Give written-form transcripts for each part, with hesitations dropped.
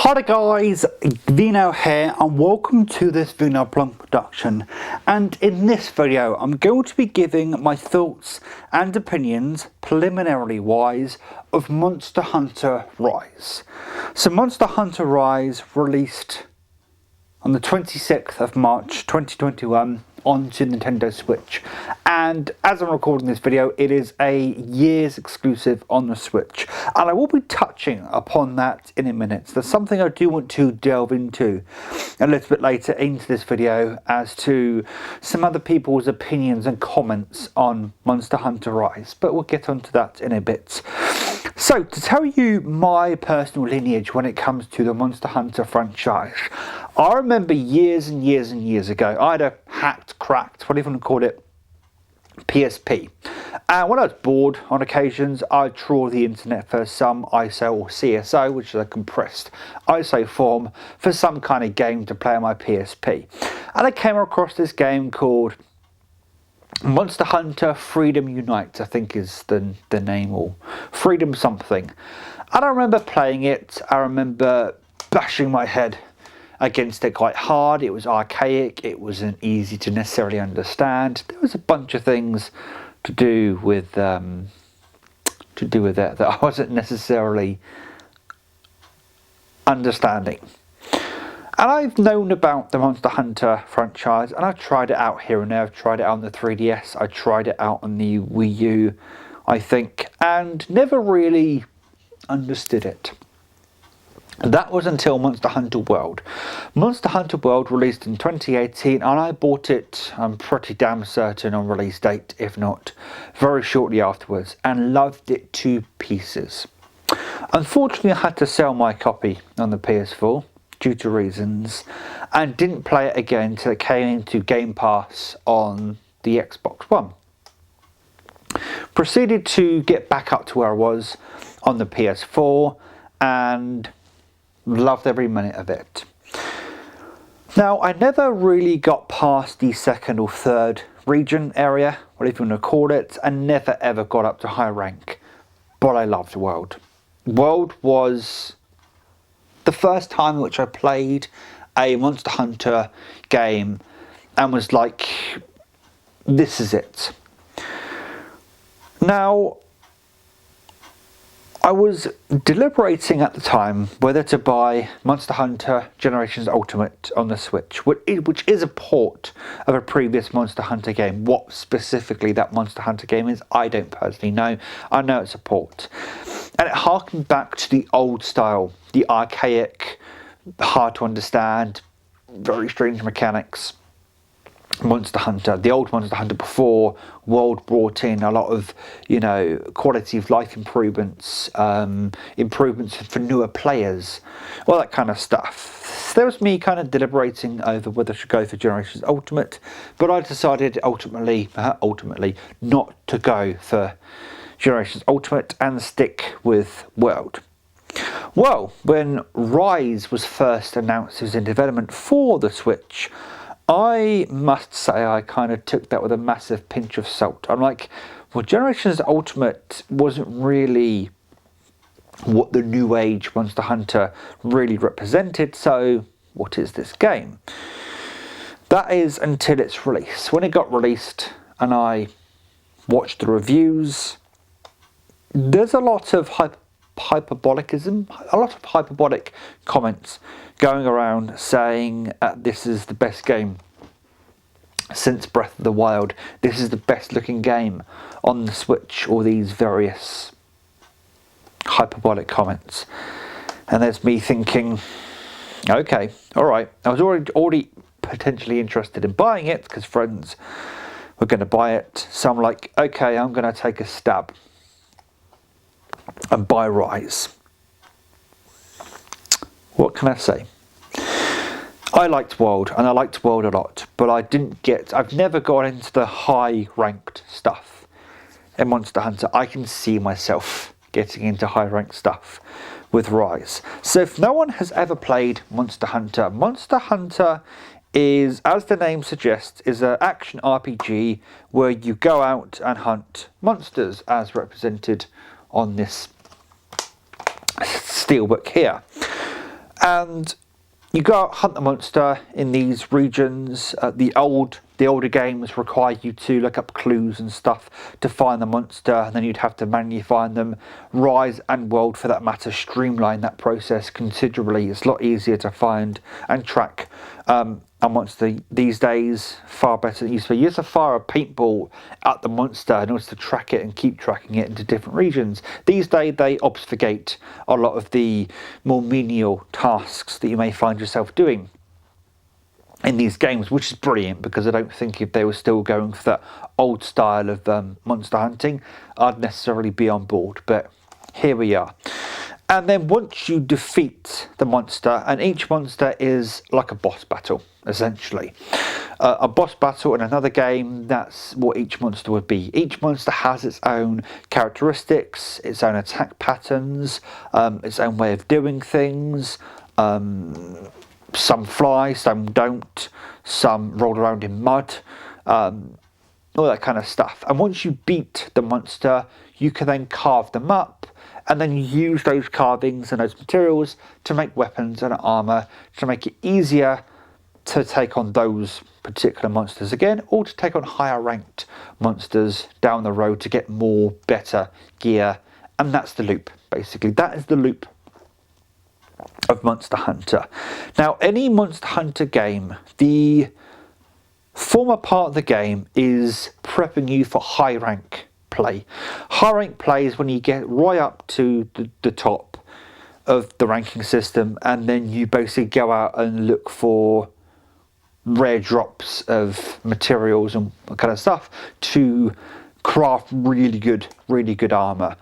Hi guys, Vino here and welcome to this Vino Plum production, and in this video I'm going to be giving my thoughts and opinions, preliminarily wise, of Monster Hunter Rise. So Monster Hunter Rise released on the 26th of March 2021 onto Nintendo Switch, and as I'm recording this video it is a year's exclusive on the Switch, and I will be touching upon that in a minute. So there's something I do want to delve into a little bit later into this video as to some other people's opinions and comments on Monster Hunter Rise, but we'll get onto that in a bit. So to tell you my personal lineage when it comes to the Monster Hunter franchise, I remember years and years and years ago I had a hacked, cracked, what do you want to call it, PSP. And when I was bored on occasions, I'd trawl the internet for some ISO or CSO, which is a compressed ISO form, for some kind of game to play on my PSP. And I came across this game called Monster Hunter Freedom Unite, I think is the name, or Freedom something. And I remember playing it. I remember bashing my head against it quite hard. It was archaic, it wasn't easy to necessarily understand. There was a bunch of things to do with it that I wasn't necessarily understanding. And I've known about the Monster Hunter franchise, and I've tried it out here and there. I've tried it out on the 3DS, I tried it out on the Wii U, I think, and never really understood it. That was until Monster Hunter World. Monster Hunter World released in 2018, and I bought it, I'm pretty damn certain, on release date, if not very shortly afterwards, and loved it to pieces. Unfortunately, I had to sell my copy on the PS4 due to reasons, and didn't play it again until it came into Game Pass on the Xbox One. Proceeded to get back up to where I was on the PS4, and loved every minute of it. Now, I never really got past the second or third region area, whatever you want to call it, and never ever got up to high rank, but I loved World. World was the first time in which I played a Monster Hunter game and was like, this is it. Now, I was deliberating at the time whether to buy Monster Hunter Generations Ultimate on the Switch, which is a port of a previous Monster Hunter game. What specifically that Monster Hunter game is, I don't personally know. I know it's a port. And it harkened back to the old style, the archaic, hard to understand, very strange mechanics Monster Hunter, the old Monster Hunter before World brought in a lot of, you know, quality of life improvements, improvements for newer players, all that kind of stuff. So there was me kind of deliberating over whether I should go for Generations Ultimate, but I decided ultimately not to go for Generations Ultimate and stick with World. Well, when Rise was first announced it was in development for the Switch, I must say I kind of took that with a massive pinch of salt. I'm like, well, Generations Ultimate wasn't really what the new age Monster Hunter really represented, so what is this game? That is until its release. When it got released and I watched the reviews, there's a lot of hyperbolicism, a lot of hyperbolic comments going around saying this is the best game since Breath of the Wild, this is the best looking game on the Switch, or these various hyperbolic comments. And there's me thinking, okay, alright, I was already potentially interested in buying it because friends were going to buy it, so I'm like, okay, I'm going to take a stab and buy Rise. What can I say? I liked World, and I liked World a lot, but I've never got into the high ranked stuff in Monster Hunter. I can see myself getting into high ranked stuff with Rise. So if no one has ever played Monster Hunter, Monster Hunter is, as the name suggests, is an action RPG where you go out and hunt monsters as represented on this steelbook here. And you go out, hunt the monster in these regions. The older games require you to look up clues and stuff to find the monster, and then you'd have to manually find them. Rise and World, for that matter, streamline that process considerably. It's a lot easier to find and track a monster these days, far better than it used to be. You used to fire a paintball at the monster in order to track it and keep tracking it into different regions. These days they obfuscate a lot of the more menial tasks that you may find yourself doing in these games, which is brilliant, because I don't think if they were still going for that old style of monster hunting, I'd necessarily be on board, but here we are. And then once you defeat the monster, and each monster is like a boss battle, essentially. A boss battle in another game, that's what each monster would be. Each monster has its own characteristics, its own attack patterns, its own way of doing things. Some fly, some don't, some roll around in mud, all that kind of stuff. And once you beat the monster, you can then carve them up, and then use those carvings and those materials to make weapons and armour, to make it easier to take on those particular monsters again, or to take on higher ranked monsters down the road to get more, better gear. And that's the loop, basically. That is the loop of Monster Hunter. Now, any Monster Hunter game, the former part of the game is prepping you for high rank play. High rank play is when you get right up to the top of the ranking system, and then you basically go out and look for rare drops of materials and kind of stuff to craft really good armor.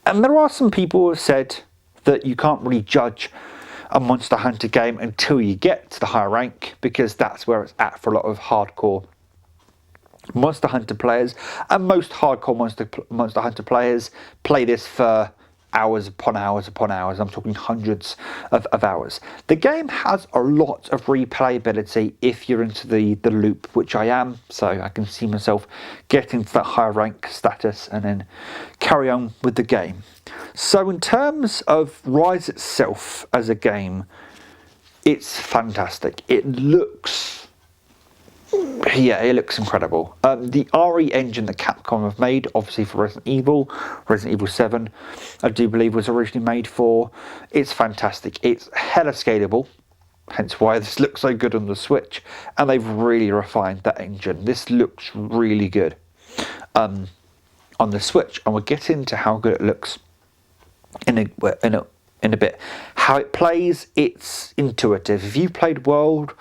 And there are some people who have said that you can't really judge a Monster Hunter game until you get to the higher rank, because that's where it's at for a lot of hardcore Monster Hunter players. And most hardcore Monster Hunter players play this for hours upon hours upon hours. I'm talking hundreds of hours. The game has a lot of replayability if you're into the loop, which I am, so I can see myself getting to that higher rank status and then carry on with the game. So in terms of Rise itself as a game, it's fantastic. It looks incredible. The RE engine that Capcom have made, obviously for Resident Evil 7, I do believe was originally made for. It's fantastic. It's hella scalable, hence why this looks so good on the Switch, and they've really refined that engine. This looks really good on the Switch, and we'll get into how good it looks in a bit. How it plays, it's intuitive. If you played World,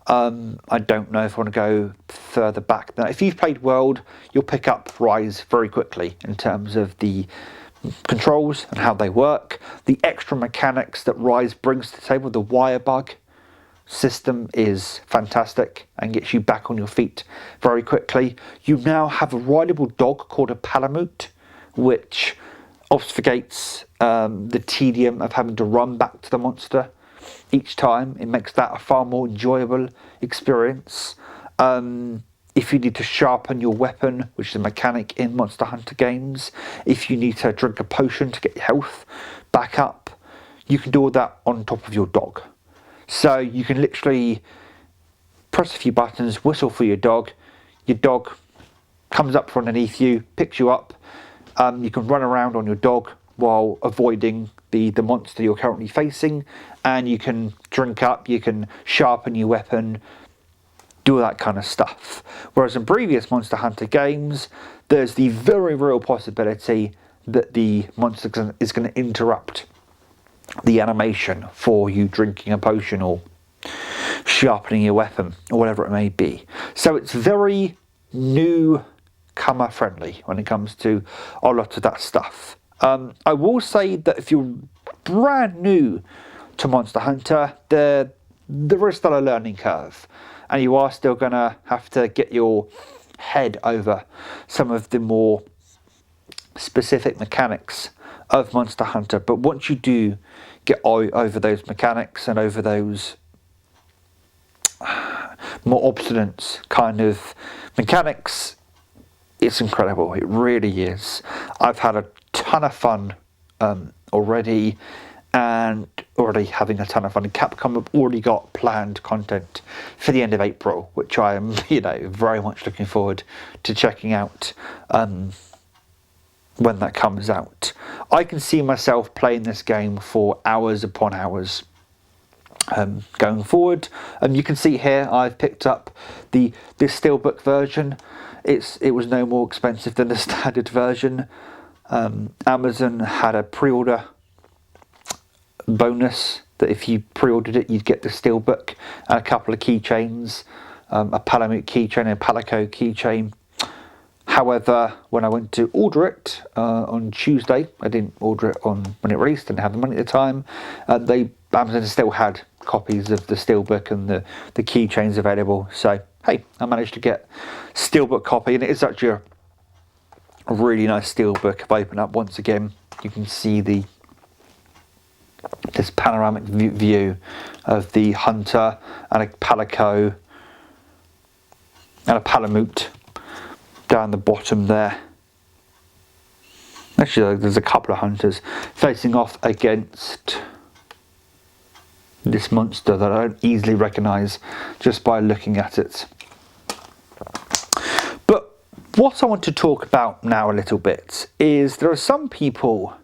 I don't know if I want to go further back than that. If you've played World, you'll pick up Rise very quickly in terms of the controls and how they work. The extra mechanics that Rise brings to the table, the wire bug system, is fantastic and gets you back on your feet very quickly. You now have a rideable dog called a Palamute, which obfuscates the tedium of having to run back to the monster each time. It makes that a far more enjoyable experience. If you need to sharpen your weapon, which is a mechanic in Monster Hunter games, if you need to drink a potion to get your health back up, you can do all that on top of your dog. So you can literally press a few buttons, whistle for your dog comes up from underneath you, picks you up. You can run around on your dog while avoiding the monster you're currently facing, and you can drink up, you can sharpen your weapon, do all that kind of stuff. Whereas in previous Monster Hunter games, there's the very real possibility that the monster is going to interrupt the animation for you drinking a potion or sharpening your weapon or whatever it may be. So it's very newcomer friendly when it comes to a lot of that stuff. I will say that if you're brand new to Monster Hunter, there is still a learning curve, and you are still going to have to get your head over some of the more specific mechanics of Monster Hunter. But once you do get over those mechanics and over those more obstinate kind of mechanics, it's incredible. It really is. I've had a ton of fun already, and already having a ton of fun. And Capcom have already got planned content for the end of April, which I am, very much looking forward to checking out when that comes out. I can see myself playing this game for hours upon hours going forward. You can see here I've picked up this steelbook version. It was no more expensive than the standard version. Amazon had a pre-order bonus that if you pre-ordered it, you'd get the steelbook and a couple of keychains, a Palamute keychain and a Palico keychain. However, when I went to order it on Tuesday, I didn't order it on when it released, didn't have the money at the time. Amazon still had copies of the steelbook and the keychains available. So hey, I managed to get steelbook copy, and it is actually a really nice steelbook. If I open up once again, you can see this panoramic view of the Hunter and a Palico and a Palamute down the bottom there. Actually, there's a couple of Hunters facing off against this monster that I don't easily recognise just by looking at it. But what I want to talk about now a little bit is there are some people,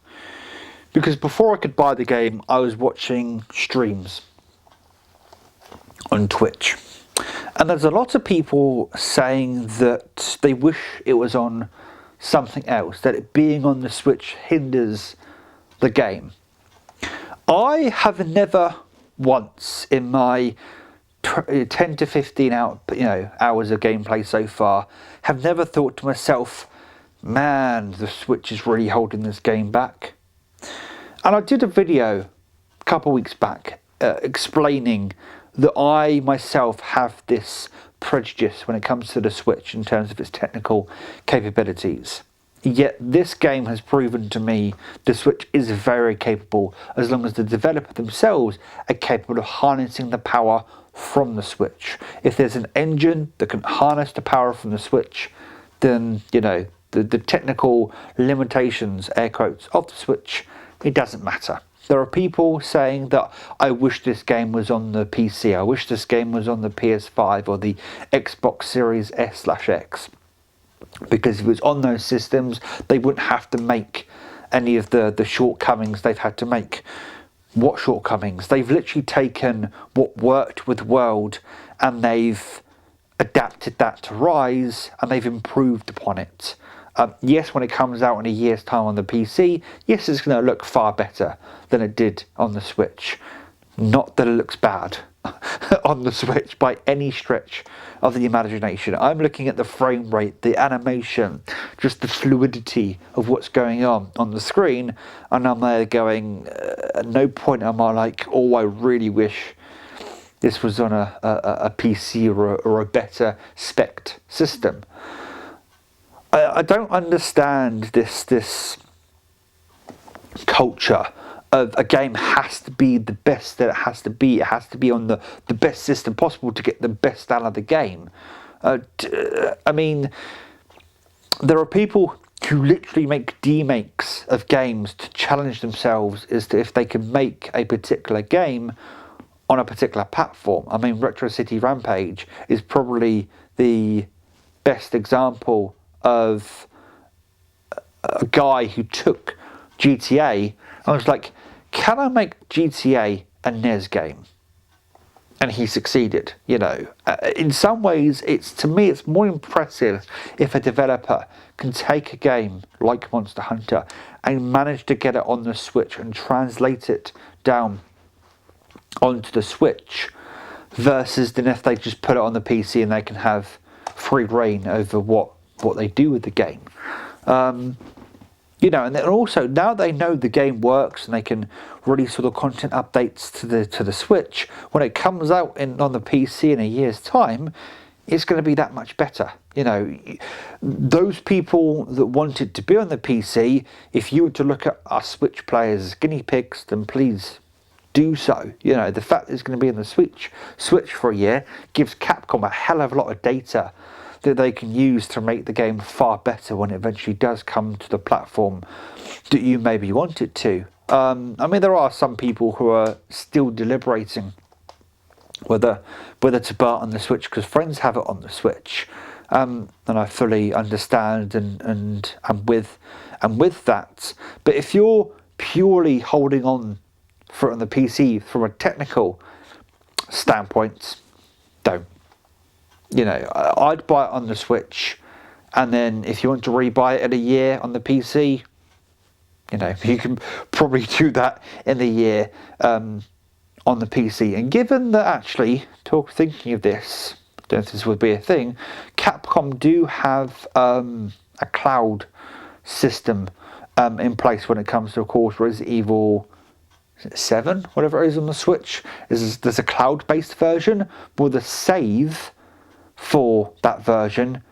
because before I could buy the game, I was watching streams on Twitch. And there's a lot of people saying that they wish it was on something else, that it being on the Switch hinders the game. I have never once in my 10 to 15 hours of gameplay so far, have never thought to myself, man, the Switch is really holding this game back. And I did a video a couple of weeks back explaining that I myself have this prejudice when it comes to the Switch in terms of its technical capabilities. Yet this game has proven to me the Switch is very capable as long as the developer themselves are capable of harnessing the power from the Switch. If there's an engine that can harness the power from the Switch, then, the technical limitations, air quotes, of the Switch, it doesn't matter. There are people saying that I wish this game was on the PC, I wish this game was on the PS5 or the Xbox Series S/X. Because if it was on those systems, they wouldn't have to make any of the shortcomings they've had to make. What shortcomings? They've literally taken what worked with World and they've adapted that to Rise and they've improved upon it. Yes, when it comes out in a year's time on the PC, yes, it's going to look far better than it did on the Switch. Not that it looks bad on the Switch by any stretch of the imagination. I'm looking at the frame rate, the animation, just the fluidity of what's going on the screen, and I'm there going, at no point am I like, oh, I really wish this was on a PC or a better spec'd system. I don't understand this culture of a game has to be the best that it has to be. It has to be on the best system possible to get the best out of the game. I mean, there are people who literally make demakes of games to challenge themselves as to if they can make a particular game on a particular platform. I mean, Retro City Rampage is probably the best example of a guy who took GTA and was like, can I make GTA a NES game? And he succeeded. In some ways, to me it's more impressive if a developer can take a game like Monster Hunter and manage to get it on the Switch and translate it down onto the Switch, versus than if they just put it on the PC and they can have free reign over what they do with the game. And then also now they know the game works and they can release sort of content updates to the Switch. When it comes out on the PC in a year's time, it's going to be that much better. Those people that want it to be on the PC, if you were to look at our Switch players as guinea pigs, then please do so. The fact that it's going to be on the Switch for a year gives Capcom a hell of a lot of data that they can use to make the game far better when it eventually does come to the platform that you maybe want it to. I mean, there are some people who are still deliberating whether to buy it on the Switch because friends have it on the Switch, and I fully understand and with that. But if you're purely holding on for it on the PC from a technical standpoint, don't. You know, I'd buy it on the Switch, and then if you want to rebuy it in a year on the PC, you know, you can probably do that in a year on the PC. And given that, actually, thinking of this, I don't know if this would be a thing, Capcom do have a cloud system in place when it comes to, of course, Resident Evil 7, whatever it is on the Switch. There's a cloud-based version where the save for that version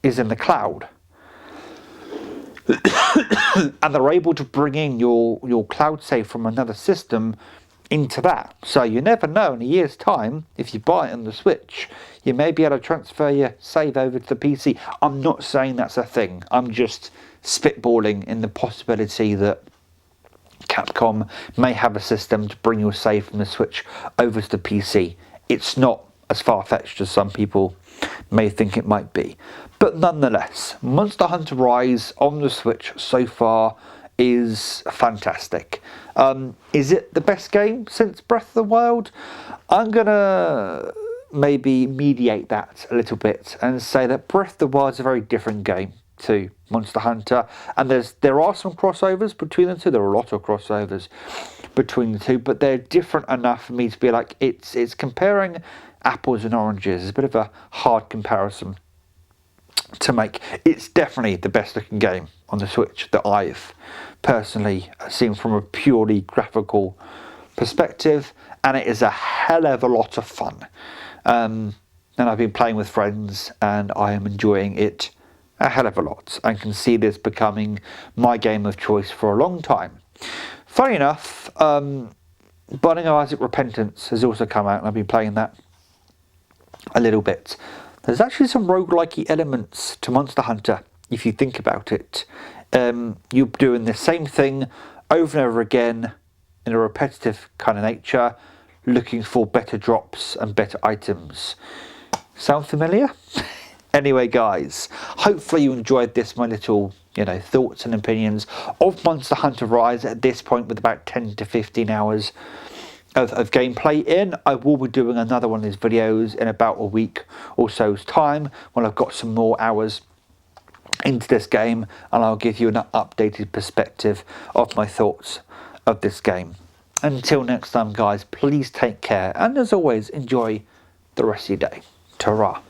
is in the cloud. And they're able to bring in your cloud save from another system into that. So you never know, in a year's time, if you buy it on the Switch, you may be able to transfer your save over to the PC. I'm not saying that's a thing. I'm just spitballing in the possibility that Capcom may have a system to bring your save from the Switch over to the PC. It's not as far-fetched as some people may think it might be. But nonetheless, Monster Hunter Rise on the Switch so far is fantastic. Is it the best game since Breath of the Wild? I'm going to maybe mediate that a little bit and say that Breath of the Wild is a very different game to Monster Hunter, and there are some crossovers between the two. There are a lot of crossovers between the two, but they're different enough for me to be like, it's comparing apples and oranges. It's a bit of a hard comparison to make. It's definitely the best looking game on the Switch that I've personally seen from a purely graphical perspective, and it is a hell of a lot of fun. And I've been playing with friends, and I am enjoying it a hell of a lot, and can see this becoming my game of choice for a long time. Funny enough, Binding of Isaac Repentance has also come out, and I've been playing that a little bit. There's actually some roguelike elements to Monster Hunter, if you think about it. You're doing the same thing over and over again in a repetitive kind of nature, looking for better drops and better items. Sound familiar? Anyway, guys, hopefully you enjoyed this, my little, thoughts and opinions of Monster Hunter Rise at this point, with about 10 to 15 hours of gameplay in. I will be doing another one of these videos in about a week or so's time when I've got some more hours into this game, and I'll give you an updated perspective of my thoughts of this game. Until next time, guys, please take care, and as always, enjoy the rest of your day. Ta-ra.